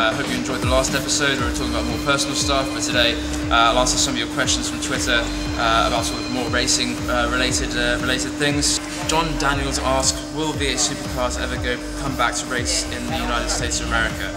Hope you enjoyed the last episode where we were talking about more personal stuff, but today I'll answer some of your questions from Twitter about sort of more racing related things. John Daniels asked, will V8 supercars ever come back to race in the United States of America?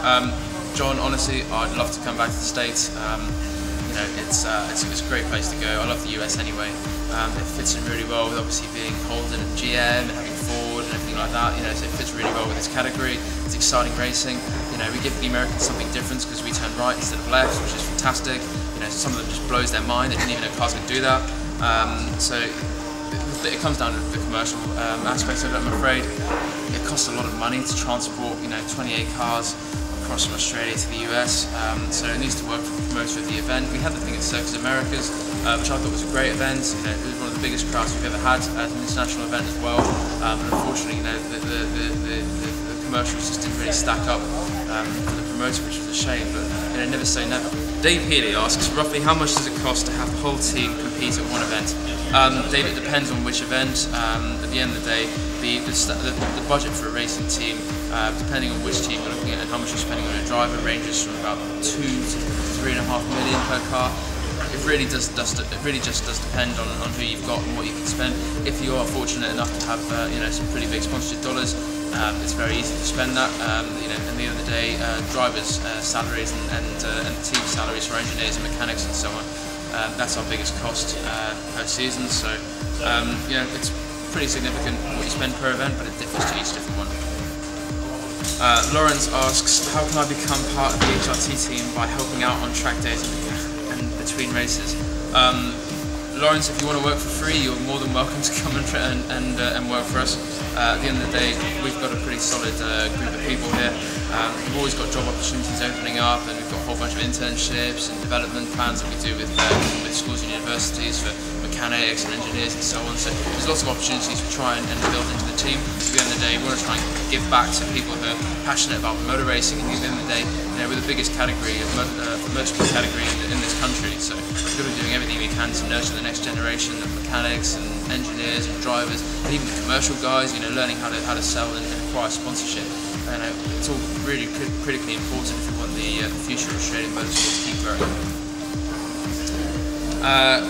John, honestly, I'd love to come back to the States. You know, it's a great place to go. I love the US anyway. It fits in really well with obviously being Holden and GM and having Ford and everything like that. You know, so it fits really well with this category. It's exciting racing. You know, we give the Americans something different because we turn right instead of left, which is fantastic. You know, some of them just blows their mind. They didn't even know cars could do that. So it comes down to the commercial aspects of it, I'm afraid. It costs a lot of money to transport, you know, 28 cars across from Australia to the US, so it needs to work for the promoter of the event. We had the thing at Circus Americas, which I thought was a great event. You know, it was one of the biggest crowds we've ever had at an international event as well. And unfortunately, you know, the commercials just didn't really stack up for the promoter, which was a shame. But you know, never say never. Dave Healy asks, roughly how much does it cost to have the whole team compete at one event? Dave, it depends on which event. At the end of the day, the budget for a racing team, depending on which team you're looking at and how much you're spending on a driver, ranges from about 2 to 3.5 million per car. It really just does depend on who you've got and what you can spend. If you are fortunate enough to have you know, some pretty big sponsorship dollars, it's very easy to spend that. You know, at the end of the day, drivers' salaries and team salaries for engineers and mechanics and so on. That's our biggest cost per season. So you know, it's pretty significant what you spend per event, but it differs to each different one. Lawrence asks, how can I become part of the HRT team by helping out on track days and between races? Lawrence, if you want to work for free, you're more than welcome to come and work for us. At the end of the day, we've got a pretty solid group of people here. We've always got job opportunities opening up, and we've got a whole bunch of internships and development plans that we do with schools and universities for mechanics and engineers and so on. So there's lots of opportunities to try and build into the team. At the end of the day, we want to try and give back to people who are passionate about motor racing. And at the end of the day, you know, we're the biggest category, motorsport category in this country. So we've got to be doing everything we can to nurture the next generation of mechanics and engineers and drivers, and even the commercial guys. You know, learning how to sell and acquire sponsorship. And it's all really critically important if we want the future of Australian motorsport to keep growing.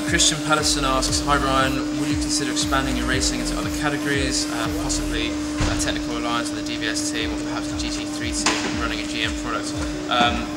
Christian Patterson asks, hi Ryan, would you consider expanding your racing into other categories, possibly a technical alliance with the DBS team or perhaps the GT3 team running a GM product?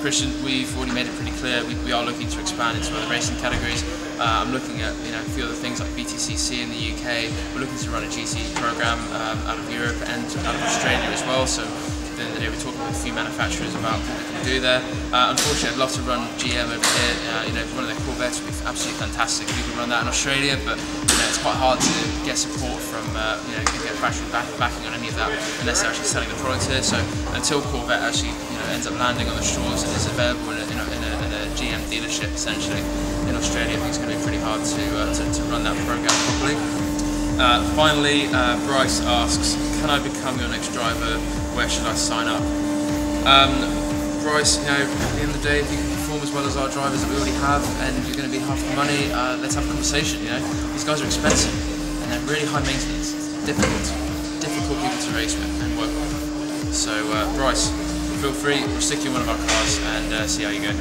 Christian, we've already made it pretty clear we are looking to expand into other racing categories. I'm looking at, you know, a few other things like BTCC in the UK. We're looking to run a GT program out of Europe and out of Australia as well. So at the end of the day, we're talking with a few manufacturers about what we can do there. Unfortunately, I'd love to run GM over here. You know, one of their Corvettes would be absolutely fantastic. We could run that in Australia, but you know, it's quite hard to get support from you know, get factory backing on any of that unless they're actually selling the product here. So until Corvette actually, you know, ends up landing on the shores and is available in a GM dealership essentially in Australia, I think it's going to be pretty hard to run that program properly. Finally, Bryce asks, can I become your next driver? Where should I sign up? Bryce, you know, at the end of the day, if you can perform as well as our drivers that we already have, and you're going to be half the money, let's have a conversation. You know, these guys are expensive and they're really high maintenance. It's difficult people to race with and work with. So, Bryce, feel free. We'll stick you in one of our cars and see how you go.